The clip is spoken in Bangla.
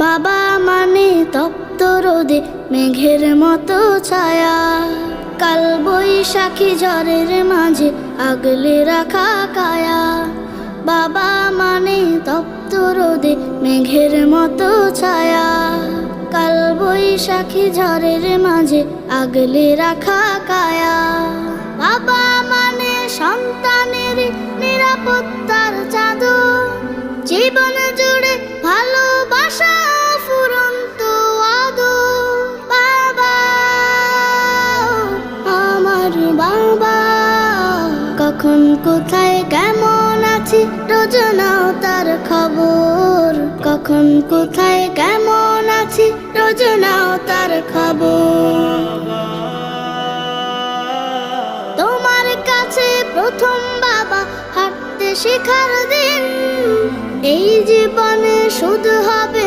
বাবা মানে তপ্ত রোদে মেঘের মতো ছায়া, কাল বৈশাখী ঝড়ের মাঝে আগলে রাখা কায়া। বাবা মানে তপ্ত রোদে মেঘের মতো ছায়া, কাল বৈশাখী ঝড়ের মাঝে আগলে রাখা কায়া। বাবা মানে সন্তানের নিরাপত্তার চাদর, জীবন জুড়ে ভালোবাসা ফুরন্ত আদর। বাবা, আমার বাবা, কখন কোথায় কেমন আছি রোজ নাও তার খবর। কখন কোথায় কেমন আছি রোজ নাও তার খবর। তোমার কাছে প্রথম বাবা হাঁটতে শেখার দিন, এই জীবনে শুধু হবে